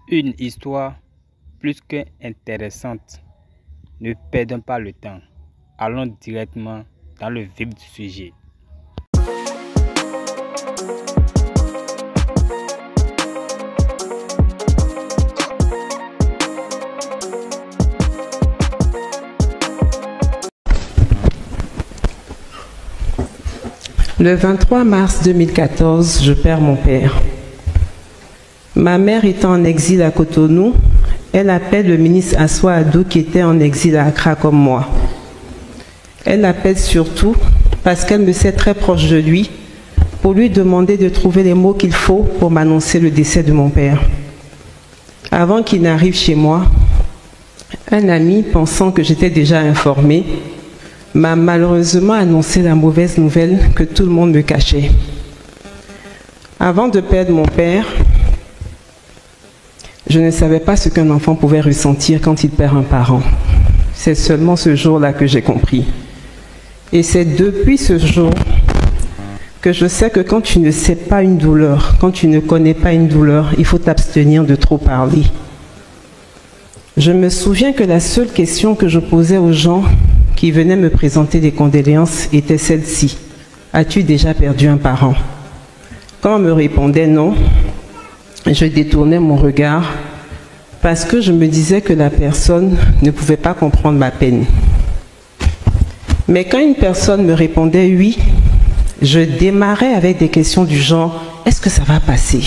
Une histoire plus qu'intéressante. Ne perdons pas le temps. Allons directement dans le vif du sujet. Le 23 mars 2014, je perds mon père. Ma mère étant en exil à Cotonou, elle appelle le ministre Assoua Adou qui était en exil à Accra comme moi. Elle l'appelle surtout parce qu'elle me sait très proche de lui pour lui demander de trouver les mots qu'il faut pour m'annoncer le décès de mon père. Avant qu'il n'arrive chez moi, un ami, pensant que j'étais déjà informée, m'a malheureusement annoncé la mauvaise nouvelle que tout le monde me cachait. Avant de perdre mon père, je ne savais pas ce qu'un enfant pouvait ressentir quand il perd un parent. C'est seulement ce jour-là que j'ai compris. Et c'est depuis ce jour que je sais que quand tu ne sais pas une douleur, quand tu ne connais pas une douleur, il faut t'abstenir de trop parler. Je me souviens que la seule question que je posais aux gens qui venaient me présenter des condoléances était celle-ci. As-tu déjà perdu un parent? Quand on me répondait non, je détournais mon regard parce que je me disais que la personne ne pouvait pas comprendre ma peine. Mais quand une personne me répondait oui, je démarrais avec des questions du genre « Est-ce que ça va passer?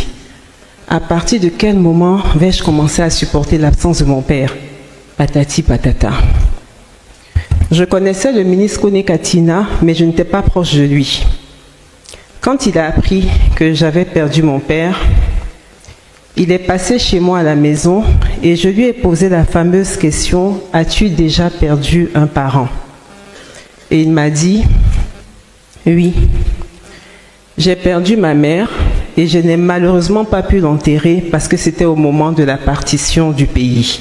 À partir de quel moment vais-je commencer à supporter l'absence de mon père ?» Patati patata. Je connaissais le ministre Kone Katina, mais je n'étais pas proche de lui. Quand il a appris que j'avais perdu mon père, il est passé chez moi à la maison et je lui ai posé la fameuse question « As-tu déjà perdu un parent ?» Et il m'a dit « Oui, j'ai perdu ma mère et je n'ai malheureusement pas pu l'enterrer parce que c'était au moment de la partition du pays. »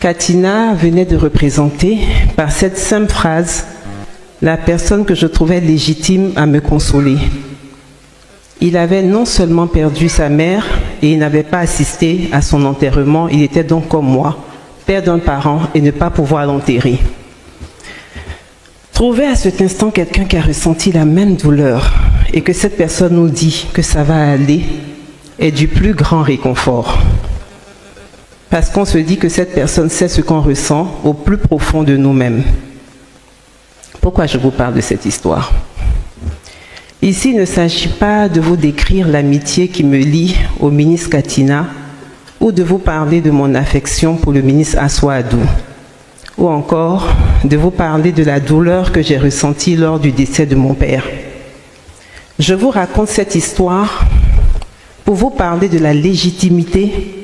Katina venait de représenter, par cette simple phrase, la personne que je trouvais légitime à me consoler. Il avait non seulement perdu sa mère et il n'avait pas assisté à son enterrement, il était donc comme moi, père d'un parent et ne pas pouvoir l'enterrer. Trouver à cet instant quelqu'un qui a ressenti la même douleur et que cette personne nous dit que ça va aller est du plus grand réconfort. Parce qu'on se dit que cette personne sait ce qu'on ressent au plus profond de nous-mêmes. Pourquoi je vous parle de cette histoire? Ici, il ne s'agit pas de vous décrire l'amitié qui me lie au ministre Katina ou de vous parler de mon affection pour le ministre Assoua Adou ou encore de vous parler de la douleur que j'ai ressentie lors du décès de mon père. Je vous raconte cette histoire pour vous parler de la légitimité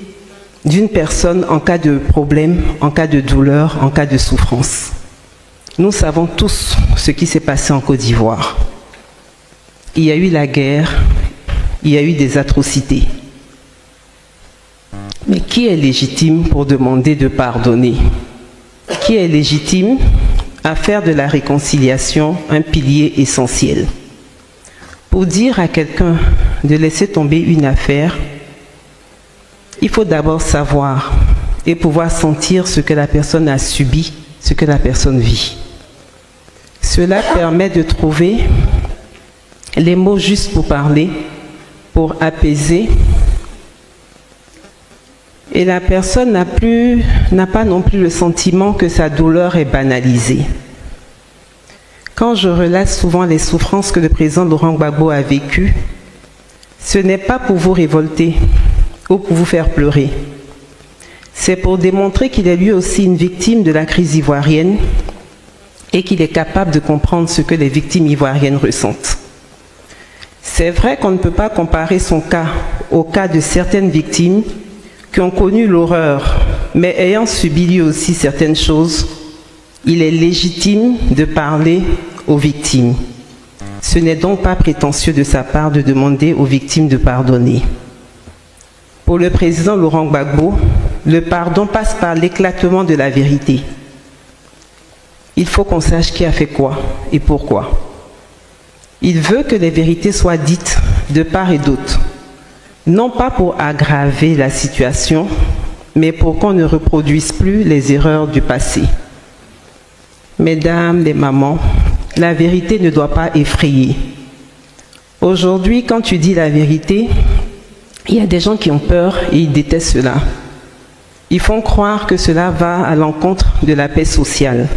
d'une personne en cas de problème, en cas de douleur, en cas de souffrance. Nous savons tous ce qui s'est passé en Côte d'Ivoire. Il y a eu la guerre, il y a eu des atrocités. Mais qui est légitime pour demander de pardonner? Qui est légitime à faire de la réconciliation un pilier essentiel? Pour dire à quelqu'un de laisser tomber une affaire, il faut d'abord savoir et pouvoir sentir ce que la personne a subi, ce que la personne vit. Cela permet de trouver les mots justes pour parler, pour apaiser. Et la personne n'a pas non plus le sentiment que sa douleur est banalisée. Quand je relate souvent les souffrances que le président Laurent Gbagbo a vécues, ce n'est pas pour vous révolter ou pour vous faire pleurer. C'est pour démontrer qu'il est lui aussi une victime de la crise ivoirienne et qu'il est capable de comprendre ce que les victimes ivoiriennes ressentent. C'est vrai qu'on ne peut pas comparer son cas au cas de certaines victimes qui ont connu l'horreur, mais ayant subi lui aussi certaines choses, il est légitime de parler aux victimes. Ce n'est donc pas prétentieux de sa part de demander aux victimes de pardonner. Pour le président Laurent Gbagbo, le pardon passe par l'éclatement de la vérité. Il faut qu'on sache qui a fait quoi et pourquoi. Il veut que les vérités soient dites de part et d'autre. non pas pour aggraver la situation, mais pour qu'on ne reproduise plus les erreurs du passé. Mesdames les mamans, la vérité ne doit pas effrayer. Aujourd'hui, quand tu dis la vérité, il y a des gens qui ont peur et ils détestent cela. Ils font croire que cela va à l'encontre de la paix sociale.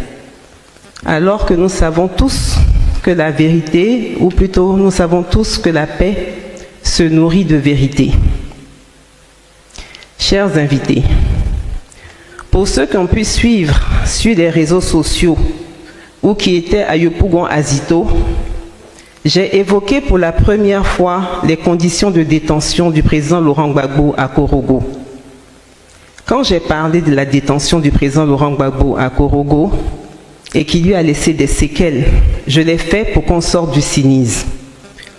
Alors que nous savons tous que la vérité, ou plutôt nous savons tous que la paix se nourrit de vérité. Chers invités, pour ceux qui ont pu suivre sur les réseaux sociaux ou qui étaient à Yopougon Azito, j'ai évoqué pour la première fois les conditions de détention du président Laurent Gbagbo à Korogo. Quand j'ai parlé de la détention du président Laurent Gbagbo à Korogo et qui lui a laissé des séquelles, je l'ai fait pour qu'on sorte du cynisme.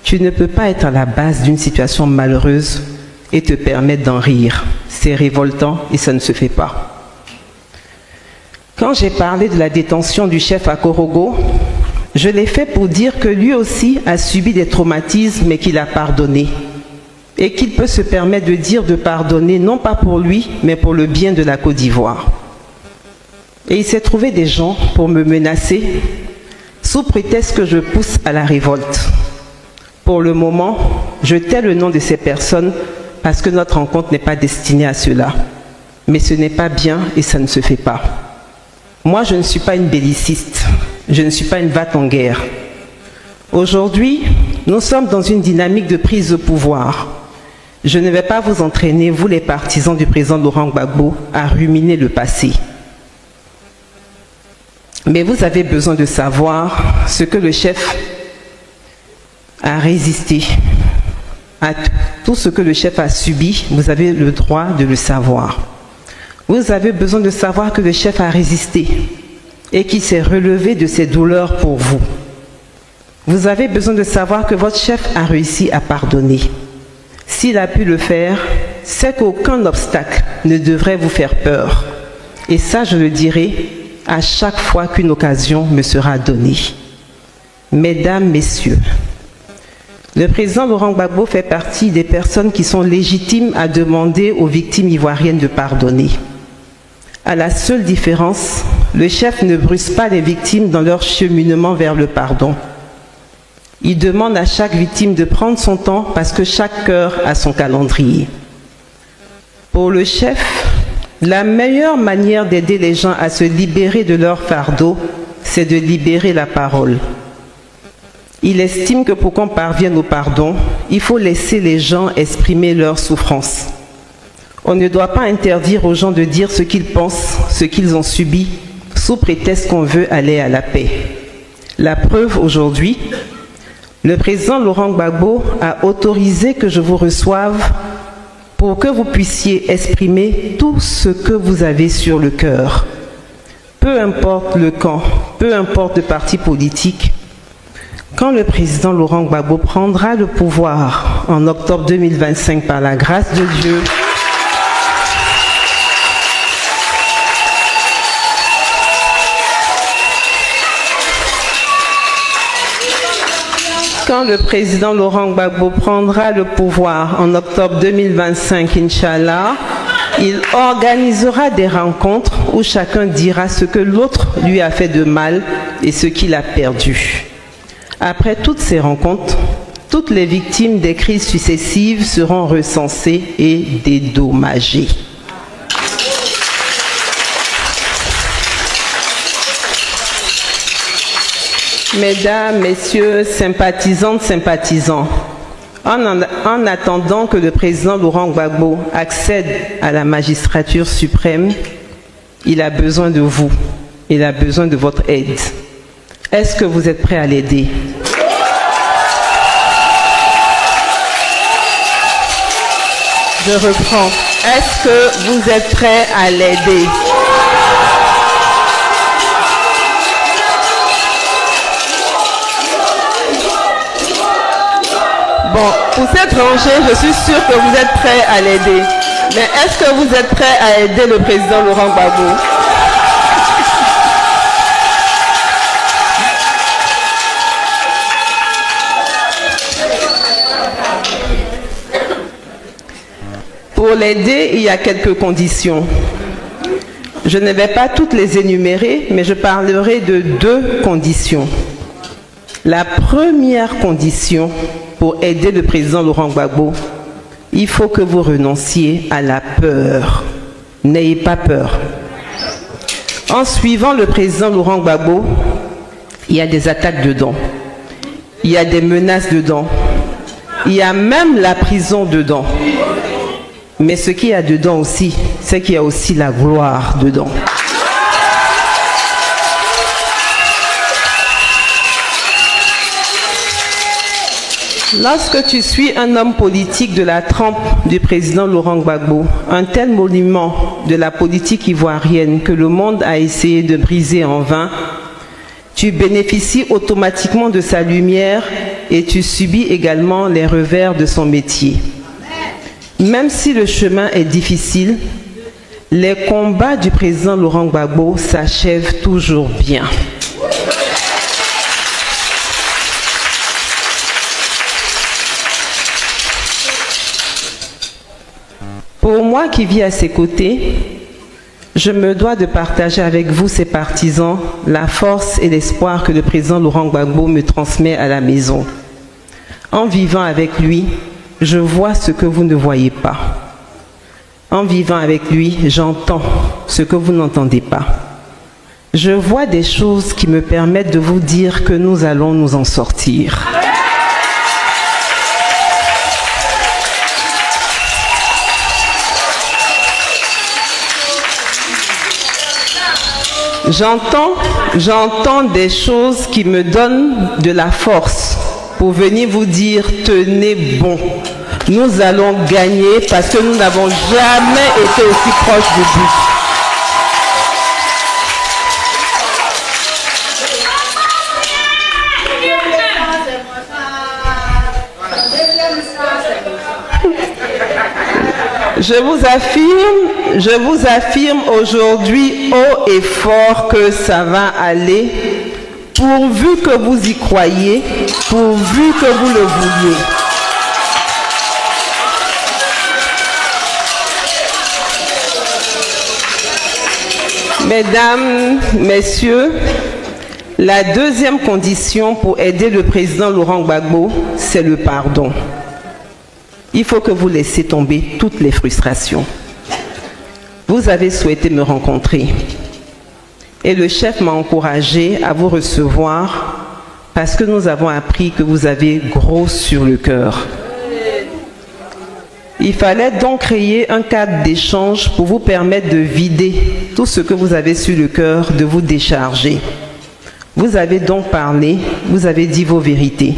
Tu ne peux pas être à la base d'une situation malheureuse et te permettre d'en rire. C'est révoltant et ça ne se fait pas. Quand j'ai parlé de la détention du chef à Korogo, je l'ai fait pour dire que lui aussi a subi des traumatismes mais qu'il a pardonné. Et qu'il peut se permettre de dire de pardonner, non pas pour lui, mais pour le bien de la Côte d'Ivoire. Et il s'est trouvé des gens pour me menacer, sous prétexte que je pousse à la révolte. Pour le moment, je tais le nom de ces personnes parce que notre rencontre n'est pas destinée à cela. Mais ce n'est pas bien et ça ne se fait pas. Moi, je ne suis pas une belliciste. Je ne suis pas une vate en guerre. Aujourd'hui, nous sommes dans une dynamique de prise de pouvoir. Je ne vais pas vous entraîner, vous les partisans du président Laurent Gbagbo, à ruminer le passé. Mais vous avez besoin de savoir ce que le chef a résisté. À tout ce que le chef a subi, vous avez le droit de le savoir. Vous avez besoin de savoir que le chef a résisté et qu'il s'est relevé de ses douleurs pour vous. Vous avez besoin de savoir que votre chef a réussi à pardonner. S'il a pu le faire, c'est qu'aucun obstacle ne devrait vous faire peur. Et ça, je le dirai à chaque fois qu'une occasion me sera donnée. Mesdames, Messieurs, le président Laurent Gbagbo fait partie des personnes qui sont légitimes à demander aux victimes ivoiriennes de pardonner. À la seule différence, le chef ne bruse pas les victimes dans leur cheminement vers le pardon. Il demande à chaque victime de prendre son temps parce que chaque cœur a son calendrier. Pour le chef, la meilleure manière d'aider les gens à se libérer de leur fardeau, c'est de libérer la parole. Il estime que pour qu'on parvienne au pardon, il faut laisser les gens exprimer leur souffrance. On ne doit pas interdire aux gens de dire ce qu'ils pensent, ce qu'ils ont subi, sous prétexte qu'on veut aller à la paix. La preuve aujourd'hui, le président Laurent Gbagbo a autorisé que je vous reçoive pour que vous puissiez exprimer tout ce que vous avez sur le cœur. Peu importe le camp, peu importe le parti politique, quand le président Laurent Gbagbo prendra le pouvoir en octobre 2025 par la grâce de Dieu, quand le président Laurent Gbagbo prendra le pouvoir en octobre 2025, Inch'Allah, il organisera des rencontres où chacun dira ce que l'autre lui a fait de mal et ce qu'il a perdu. Après toutes ces rencontres, toutes les victimes des crises successives seront recensées et dédommagées. Mesdames, Messieurs, sympathisantes, sympathisants, en attendant que le président Laurent Gbagbo accède à la magistrature suprême, il a besoin de vous, il a besoin de votre aide. Est-ce que vous êtes prêts à l'aider? Je reprends. Est-ce que vous êtes prêts à l'aider? Bon, pour cette rangée, je suis sûre que vous êtes prêts à l'aider. Mais est-ce que vous êtes prêts à aider le président Laurent Gbagbo? Pour l'aider, il y a quelques conditions. Je ne vais pas toutes les énumérer, mais je parlerai de 2 conditions. La première condition pour aider le président Laurent Gbagbo, il faut que vous renonciez à la peur. N'ayez pas peur. En suivant le président Laurent Gbagbo, il y a des attaques dedans. Il y a des menaces dedans. Il y a même la prison dedans. Mais ce qu'il y a dedans aussi, c'est qu'il y a aussi la gloire dedans. Lorsque tu suis un homme politique de la trempe du président Laurent Gbagbo, un tel monument de la politique ivoirienne que le monde a essayé de briser en vain, tu bénéficies automatiquement de sa lumière et tu subis également les revers de son métier. Même si le chemin est difficile, les combats du président Laurent Gbagbo s'achèvent toujours bien. Pour moi qui vis à ses côtés, je me dois de partager avec vous, ses partisans, la force et l'espoir que le président Laurent Gbagbo me transmet à la maison. En vivant avec lui, je vois ce que vous ne voyez pas. En vivant avec lui, j'entends ce que vous n'entendez pas. Je vois des choses qui me permettent de vous dire que nous allons nous en sortir. J'entends des choses qui me donnent de la force pour venir vous dire, tenez bon, nous allons gagner parce que nous n'avons jamais été aussi proches du but. Je vous affirme aujourd'hui haut et fort que ça va aller, pourvu que vous y croyez, pourvu que vous le vouliez. Mesdames, Messieurs, la deuxième condition pour aider le président Laurent Gbagbo, c'est le pardon. Il faut que vous laissiez tomber toutes les frustrations. Vous avez souhaité me rencontrer et le chef m'a encouragé à vous recevoir parce que nous avons appris que vous avez gros sur le cœur. Il fallait donc créer un cadre d'échange pour vous permettre de vider tout ce que vous avez sur le cœur, de vous décharger. Vous avez donc parlé, vous avez dit vos vérités.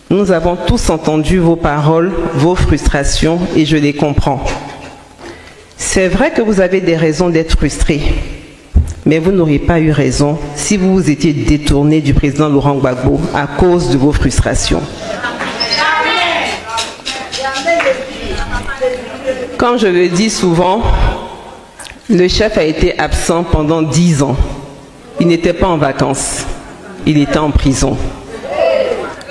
Nous avons tous entendu vos paroles, vos frustrations et je les comprends. C'est vrai que vous avez des raisons d'être frustrés, mais vous n'auriez pas eu raison si vous vous étiez détourné du président Laurent Gbagbo à cause de vos frustrations. Comme je le dis souvent, le chef a été absent pendant 10 ans. Il n'était pas en vacances, il était en prison.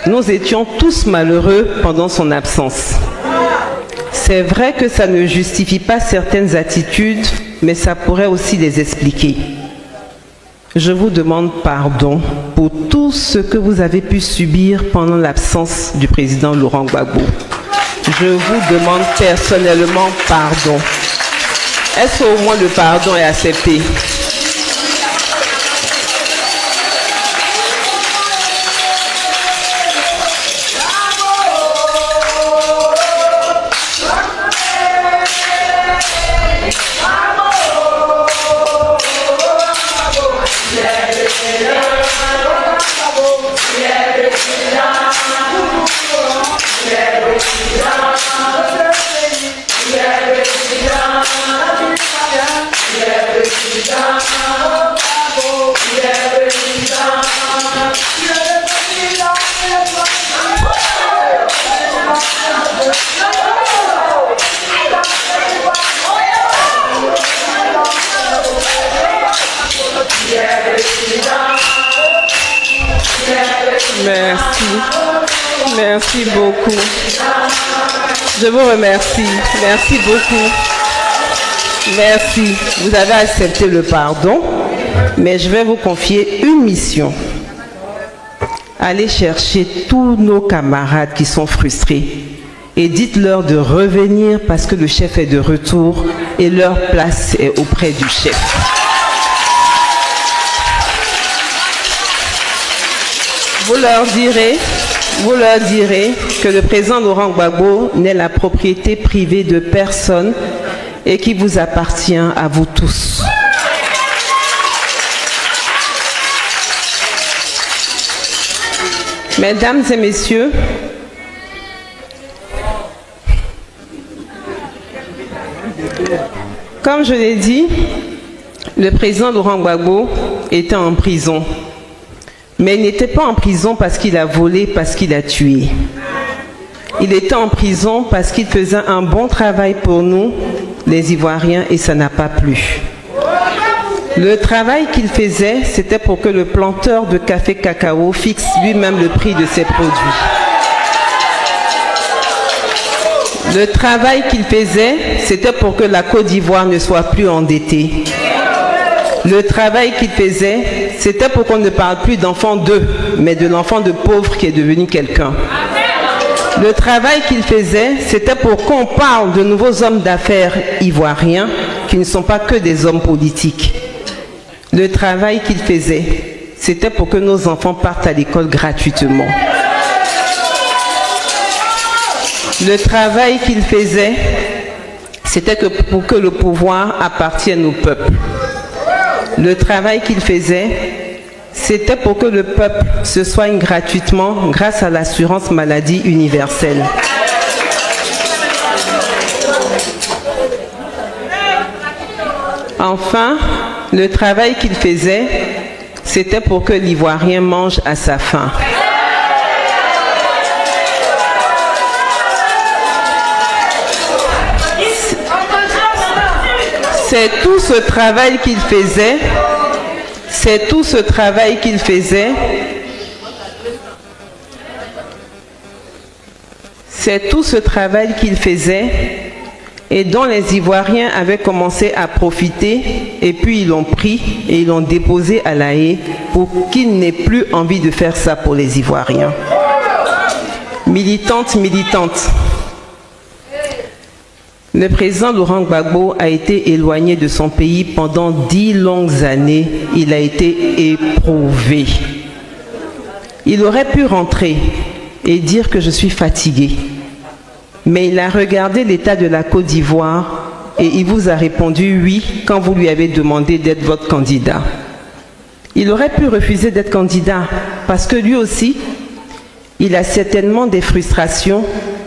Nous étions tous malheureux pendant son absence. C'est vrai que ça ne justifie pas certaines attitudes, mais ça pourrait aussi les expliquer. Je vous demande pardon pour tout ce que vous avez pu subir pendant l'absence du président Laurent Gbagbo. Je vous demande personnellement pardon. Est-ce qu'au moins le pardon est accepté? Merci. Merci beaucoup. Je vous remercie. Merci beaucoup. Merci. Vous avez accepté le pardon, mais je vais vous confier une mission. Allez chercher tous nos camarades qui sont frustrés et dites-leur de revenir parce que le chef est de retour et leur place est auprès du chef. Vous leur direz que le président Laurent Gbagbo n'est la propriété privée de personne et qui vous appartient à vous tous. Mesdames et messieurs, comme je l'ai dit, le président Laurent Gbagbo était en prison. Mais il n'était pas en prison parce qu'il a volé, parce qu'il a tué. Il était en prison parce qu'il faisait un bon travail pour nous, les Ivoiriens, et ça n'a pas plu. Le travail qu'il faisait, c'était pour que le planteur de café cacao fixe lui-même le prix de ses produits. Le travail qu'il faisait, c'était pour que la Côte d'Ivoire ne soit plus endettée. Le travail qu'il faisait, c'était pour qu'on ne parle plus d'enfant d'eux, mais de l'enfant de pauvre qui est devenu quelqu'un. Le travail qu'il faisait, c'était pour qu'on parle de nouveaux hommes d'affaires ivoiriens qui ne sont pas que des hommes politiques. Le travail qu'il faisait, c'était pour que nos enfants partent à l'école gratuitement. Le travail qu'il faisait, c'était pour que le pouvoir appartienne au peuple. Le travail qu'il faisait, c'était pour que le peuple se soigne gratuitement grâce à l'assurance maladie universelle. Enfin, le travail qu'il faisait, c'était pour que l'Ivoirien mange à sa faim. C'est tout ce travail qu'il faisait, c'est tout ce travail qu'il faisait, c'est tout ce travail qu'il faisait et dont les Ivoiriens avaient commencé à profiter et puis ils l'ont pris et ils l'ont déposé à La Haye pour qu'ils n'aient plus envie de faire ça pour les Ivoiriens. Militante, le président Laurent Gbagbo a été éloigné de son pays pendant 10 longues années. Il a été éprouvé. Il aurait pu rentrer et dire que je suis fatigué. Mais il a regardé l'état de la Côte d'Ivoire et il vous a répondu oui quand vous lui avez demandé d'être votre candidat. Il aurait pu refuser d'être candidat parce que lui aussi, il a certainement des frustrations.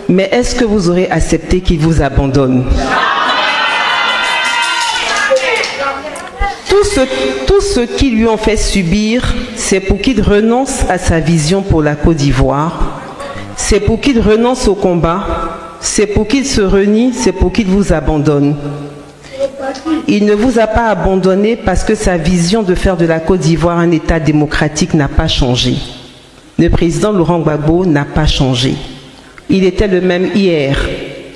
Mais est-ce que vous aurez accepté qu'il vous abandonne? Tout ce qu'ils lui ont fait subir, c'est pour qu'il renonce à sa vision pour la Côte d'Ivoire, c'est pour qu'il renonce au combat, c'est pour qu'il se renie, c'est pour qu'il vous abandonne. Il ne vous a pas abandonné parce que sa vision de faire de la Côte d'Ivoire un État démocratique n'a pas changé. Le président Laurent Gbagbo n'a pas changé. Il était le même hier,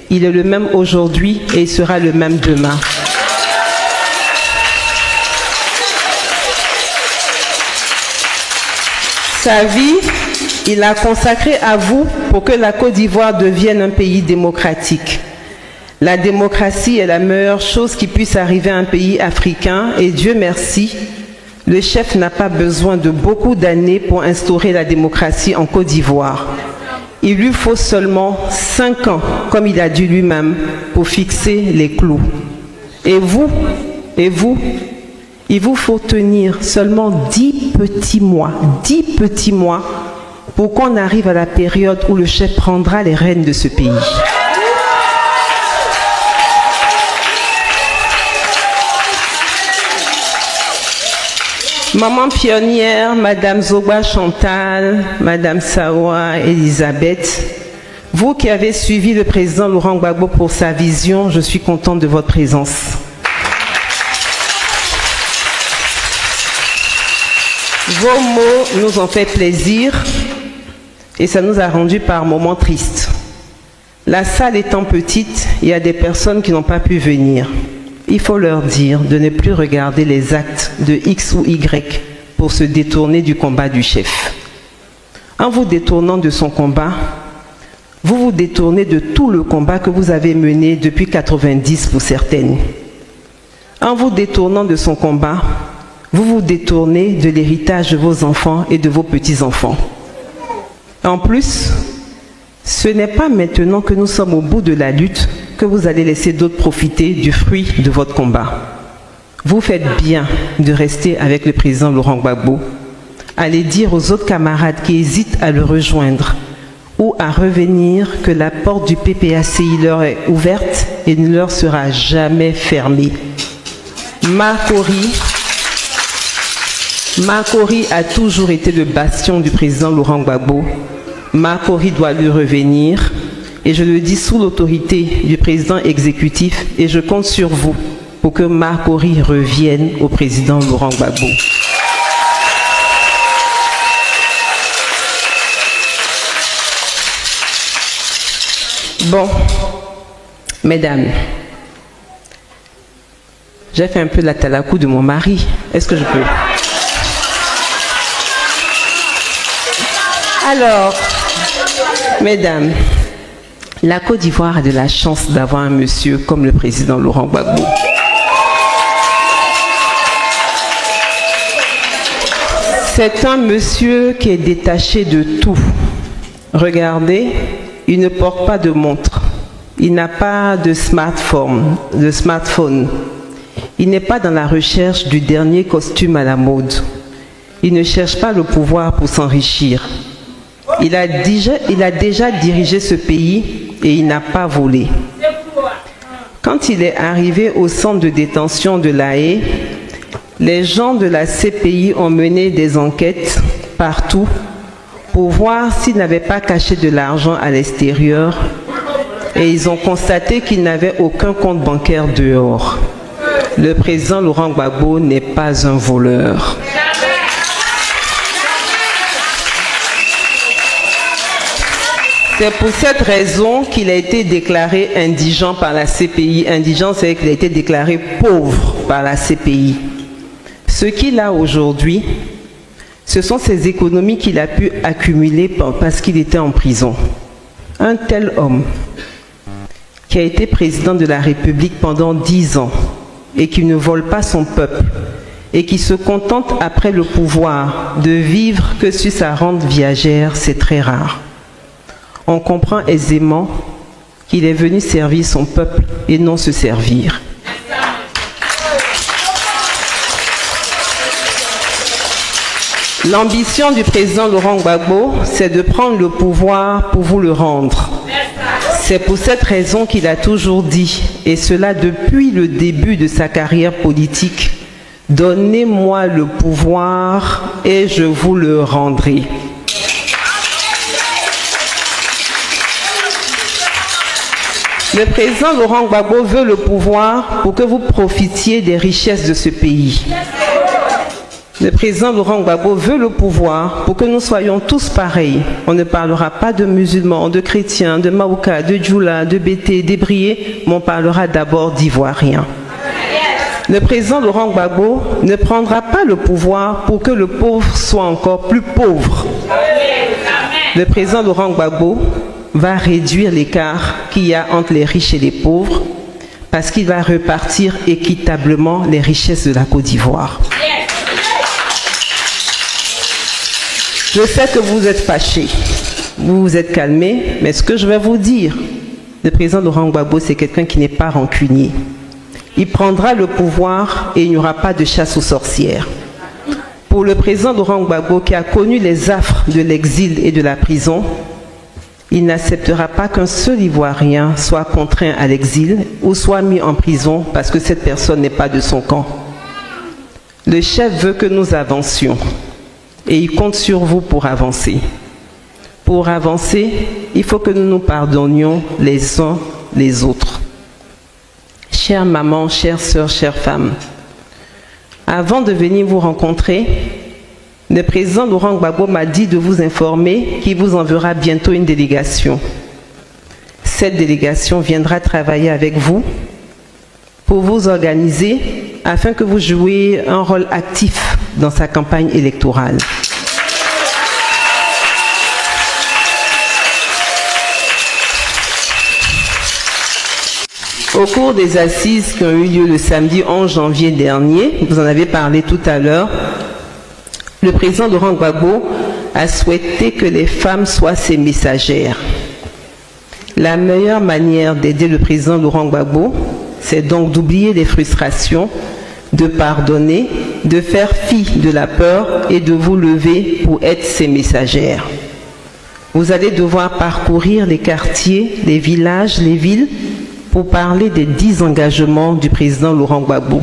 il est le même aujourd'hui et il sera le même demain. Sa vie, il l'a consacrée à vous pour que la Côte d'Ivoire devienne un pays démocratique. La démocratie est la meilleure chose qui puisse arriver à un pays africain et Dieu merci, le chef n'a pas besoin de beaucoup d'années pour instaurer la démocratie en Côte d'Ivoire. Il lui faut seulement 5 ans, comme il a dit lui-même, pour fixer les clous. Et vous, il vous faut tenir seulement 10 petits mois pour qu'on arrive à la période où le chef prendra les rênes de ce pays. Maman pionnière, Madame Zogba Chantal, Madame Sawa Elisabeth, vous qui avez suivi le président Laurent Gbagbo pour sa vision, je suis contente de votre présence. Vos mots nous ont fait plaisir et ça nous a rendu par moments tristes. La salle étant petite, il y a des personnes qui n'ont pas pu venir. Il faut leur dire de ne plus regarder les actes de X ou Y pour se détourner du combat du chef. En vous détournant de son combat, vous vous détournez de tout le combat que vous avez mené depuis 90 pour certaines. En vous détournant de son combat, vous vous détournez de l'héritage de vos enfants et de vos petits-enfants. En plus, ce n'est pas maintenant que nous sommes au bout de la lutte que vous allez laisser d'autres profiter du fruit de votre combat. Vous faites bien de rester avec le président Laurent Gbagbo. Allez dire aux autres camarades qui hésitent à le rejoindre ou à revenir que la porte du PPACI leur est ouverte et ne leur sera jamais fermée. Makori a toujours été le bastion du président Laurent Gbagbo. Makori doit lui revenir et je le dis sous l'autorité du président exécutif et je compte sur vous pour que Makori revienne au président Laurent Gbagbo. Bon, mesdames, j'ai fait un peu la talakou de mon mari. Est-ce que je peux? Alors, mesdames, la Côte d'Ivoire a de la chance d'avoir un monsieur comme le président Laurent Gbagbo. C'est un monsieur qui est détaché de tout. Regardez, il ne porte pas de montre. Il n'a pas de smartphone. Il n'est pas dans la recherche du dernier costume à la mode. Il ne cherche pas le pouvoir pour s'enrichir. Il a déjà dirigé ce pays et il n'a pas volé. Quand il est arrivé au centre de détention de La Haye, les gens de la CPI ont mené des enquêtes partout pour voir s'il n'avait pas caché de l'argent à l'extérieur et ils ont constaté qu'il n'avait aucun compte bancaire dehors. Le président Laurent Gbagbo n'est pas un voleur. C'est pour cette raison qu'il a été déclaré indigent par la CPI. Indigent, c'est qu'il a été déclaré pauvre par la CPI. Ce qu'il a aujourd'hui, ce sont ces économies qu'il a pu accumuler parce qu'il était en prison. Un tel homme qui a été président de la République pendant 10 ans et qui ne vole pas son peuple et qui se contente après le pouvoir de vivre que sur sa rente viagère, c'est très rare. On comprend aisément qu'il est venu servir son peuple et non se servir. L'ambition du président Laurent Gbagbo, c'est de prendre le pouvoir pour vous le rendre. C'est pour cette raison qu'il a toujours dit, et cela depuis le début de sa carrière politique, « Donnez-moi le pouvoir et je vous le rendrai ». Le président Laurent Gbagbo veut le pouvoir pour que vous profitiez des richesses de ce pays. Le président Laurent Gbagbo veut le pouvoir pour que nous soyons tous pareils. On ne parlera pas de musulmans, de chrétiens, de Maouka, de Djoula, de Bété, d'Ébrié, mais on parlera d'abord d'Ivoiriens. Le président Laurent Gbagbo ne prendra pas le pouvoir pour que le pauvre soit encore plus pauvre. Le président Laurent Gbagbo va réduire l'écart qu'il y a entre les riches et les pauvres parce qu'il va repartir équitablement les richesses de la Côte d'Ivoire. Je sais que vous êtes fâchés, vous vous êtes calmés, mais ce que je vais vous dire, le président Laurent Gbagbo, c'est quelqu'un qui n'est pas rancunier. Il prendra le pouvoir et il n'y aura pas de chasse aux sorcières. Pour le président Laurent Gbagbo, qui a connu les affres de l'exil et de la prison, il n'acceptera pas qu'un seul Ivoirien soit contraint à l'exil ou soit mis en prison parce que cette personne n'est pas de son camp. Le chef veut que nous avancions. Et il compte sur vous pour avancer. Pour avancer, il faut que nous nous pardonnions les uns les autres. Chère maman, chère sœur, chère femme, avant de venir vous rencontrer, le président Laurent Gbagbo m'a dit de vous informer qu'il vous enverra bientôt une délégation. cette délégation viendra travailler avec vous pour vous organiser afin que vous jouiez un rôle actif dans sa campagne électorale. Au cours des assises qui ont eu lieu le samedi 11 janvier dernier, vous en avez parlé tout à l'heure, le président Laurent Gbagbo a souhaité que les femmes soient ses messagères. La meilleure manière d'aider le président Laurent Gbagbo, c'est donc d'oublier les frustrations, de pardonner, de faire fi de la peur et de vous lever pour être ses messagères. Vous allez devoir parcourir les quartiers, les villages, les villes, pour parler des 10 engagements du président Laurent Gbagbo.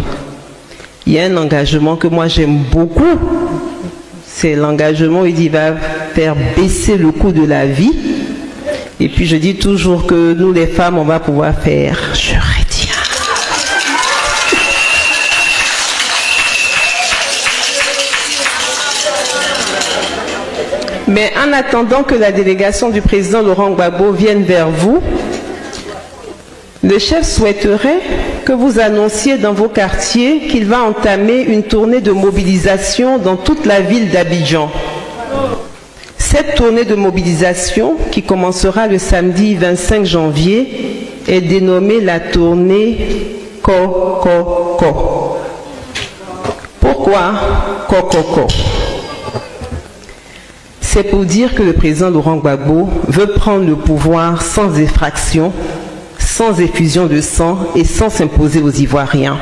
Il y a un engagement que moi j'aime beaucoup, c'est l'engagement où il dit qu'il va faire baisser le coût de la vie. Et puis je dis toujours que nous les femmes, on va pouvoir faire je retiens. Mais en attendant que la délégation du président Laurent Gbagbo vienne vers vous, le chef souhaiterait que vous annonciez dans vos quartiers qu'il va entamer une tournée de mobilisation dans toute la ville d'Abidjan. Cette tournée de mobilisation, qui commencera le samedi 25 janvier, est dénommée la tournée Ko-Ko-Ko. Pourquoi Ko-Ko-Ko? C'est pour dire que le président Laurent Gbagbo veut prendre le pouvoir sans effraction, sans effusion de sang et sans s'imposer aux Ivoiriens.